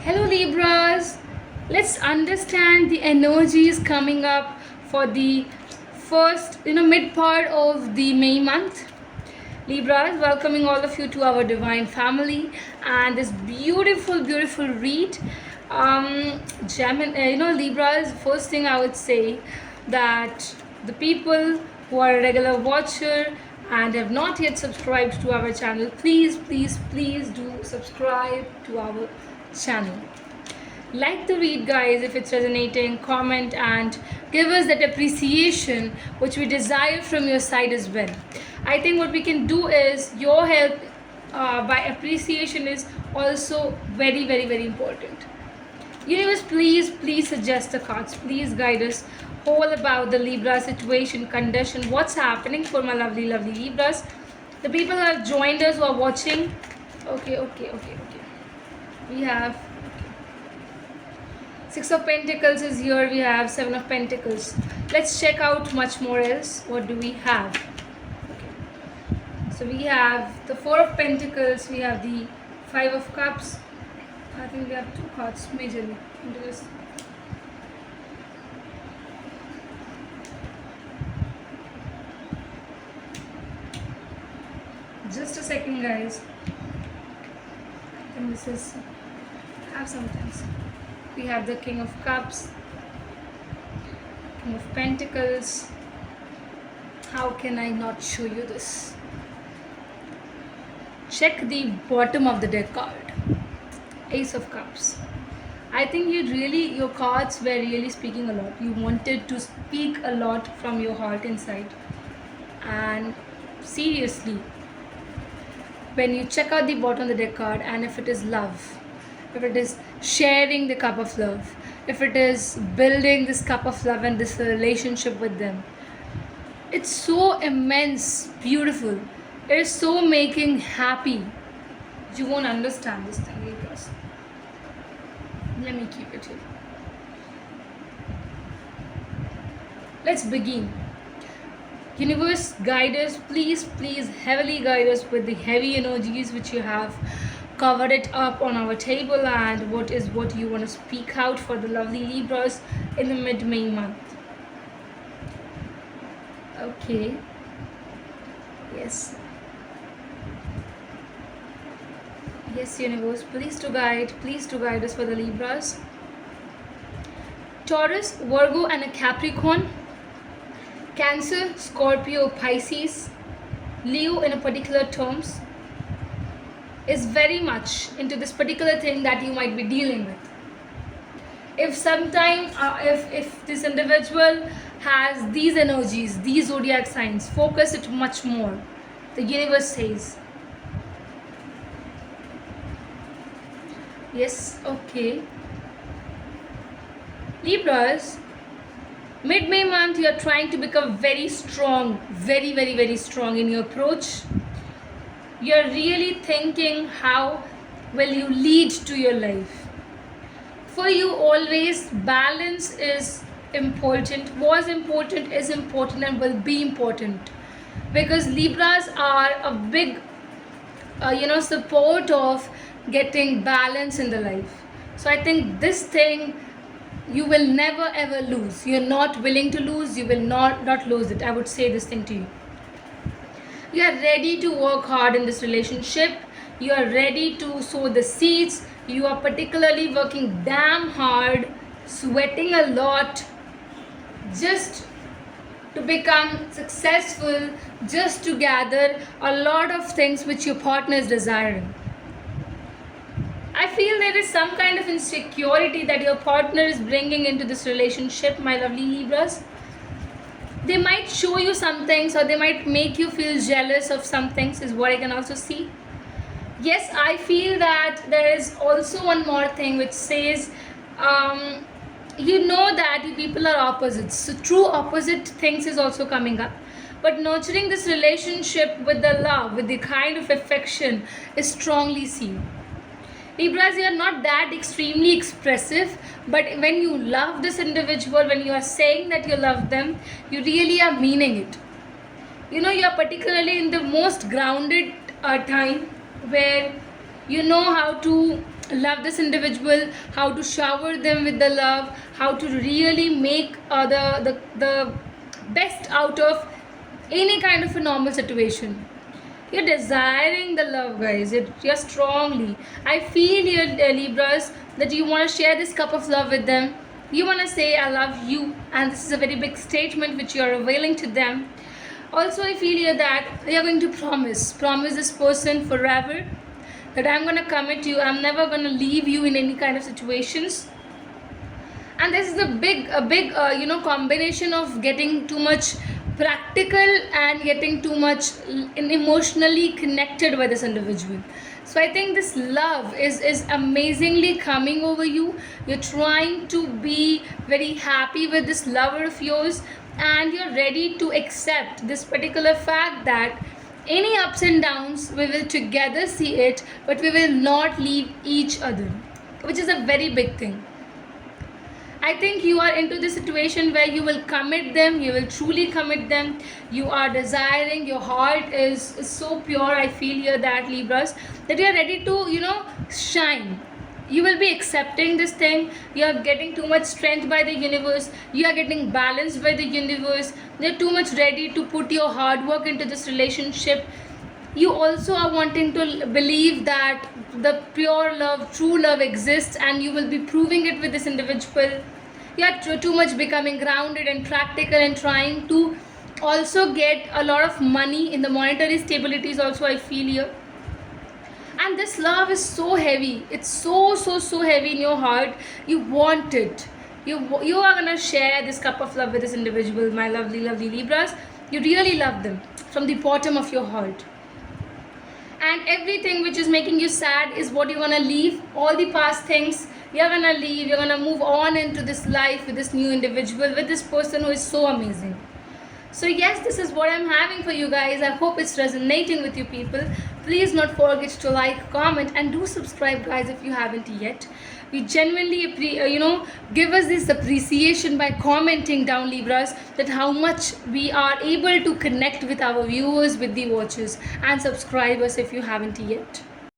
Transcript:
Hello Libras, let's understand the energies coming up for the first, mid part of the May month. Libras, welcoming all of you to our divine family and this beautiful read. Libras, first thing I would say that the people who are a regular watcher and have not yet subscribed to our channel, please do subscribe to our channel. Like the read, guys, if it's resonating, comment and give us that appreciation which we desire from your side as well. I think what we can do is your help by appreciation is also very important. Universe, please suggest the cards, please guide us all about the Libra situation, condition, what's happening for my lovely Libras. The people who have joined us, who are watching. Okay. We have Six of Pentacles is here. We have Seven of Pentacles. Let's check out much more else. What do we have? Okay. So we have the Four of Pentacles. We have the Five of Cups. I think we have two cards majorly into this. Just a second, guys. I think this is have sometimes. We have the King of Cups, King of Pentacles. How can I not show you this? Check the bottom of the deck card. Ace of Cups. I think your cards were really speaking a lot. You wanted to speak a lot from your heart inside. And seriously, when you check out the bottom of the deck card, and if it is love, if it is sharing the cup of love, if it is building this cup of love and this relationship with them, it's so immense, beautiful. It is so making happy. You won't understand this thing, Libras. Let me keep it here. Let's begin. Universe, guide us, please heavily guide us with the heavy energies which you have covered it up on our table, and what you want to speak out for the lovely Libras in the mid-May month. Okay. Yes, universe, please to guide us for the Libras. Taurus, Virgo and a Capricorn, Cancer, Scorpio, Pisces, Leo in a particular terms is very much into this particular thing that you might be dealing with. If sometime if this individual has these energies, these zodiac signs, focus it much more, the universe says. Yes, okay. Libras, mid-May month, you are trying to become very strong, very strong in your approach. You are really thinking how will you lead to your life. For you, always balance is important, was important, is important, and will be important, because Libras are a big support of getting balance in the life. So I think this thing you will never ever lose. You're not willing to lose. You will not lose it. I would say this thing to you. You are ready to work hard in this relationship. You are ready to sow the seeds. You are particularly working damn hard, sweating a lot, just to become successful, just to gather a lot of things which your partner is desiring. I feel there is some kind of insecurity that your partner is bringing into this relationship, my lovely Libras. They might show you some things, or they might make you feel jealous of some things, is what I can also see. Yes, I feel that there is also one more thing which says, you know that you people are opposites. So true opposite things is also coming up. But nurturing this relationship with the love, with the kind of affection is strongly seen. Libras, you are not that extremely expressive, but when you love this individual, when you are saying that you love them, you really are meaning it. You are particularly in the most grounded time where you know how to love this individual, how to shower them with the love, how to really make the best out of any kind of a normal situation. You're desiring the love, guys. You're strongly. I feel here, Libras, that you want to share this cup of love with them. You want to say, I love you. And this is a very big statement which you're availing to them. Also, I feel here that you're going to promise this person forever, that I'm going to commit to you. I'm never going to leave you in any kind of situations. And this is a big combination of getting too much practical and getting too much emotionally connected with this individual. So I think this love is amazingly coming over you. You're trying to be very happy with this lover of yours, and you're ready to accept this particular fact that any ups and downs we will together see it, but we will not leave each other, which is a very big thing. I think you are into the situation where you will commit them, you will truly commit them. You are desiring, your heart is so pure. I feel here that, Libras, that you are ready to, shine. You will be accepting this thing. You are getting too much strength by the universe. You are getting balanced by the universe. You're too much ready to put your hard work into this relationship. You also are wanting to believe that the pure love, true love exists, and you will be proving it with this individual. You are too much becoming grounded and practical and trying to also get a lot of money in the monetary stabilities also, I feel here. And this love is so heavy. It's so heavy in your heart. You want it. You are gonna share this cup of love with this individual, my lovely Libras. You really love them from the bottom of your heart. And everything which is making you sad is what you're gonna leave. All the past things you're gonna leave. You're gonna move on into this life with this new individual, with this person who is so amazing. So yes, this is what I'm having for you guys. I hope it's resonating with you people. Please not forget to like, comment, and do subscribe, guys, if you haven't yet. We genuinely give us this appreciation by commenting down, Libras, that how much we are able to connect with our viewers, with the watchers, and subscribers if you haven't yet.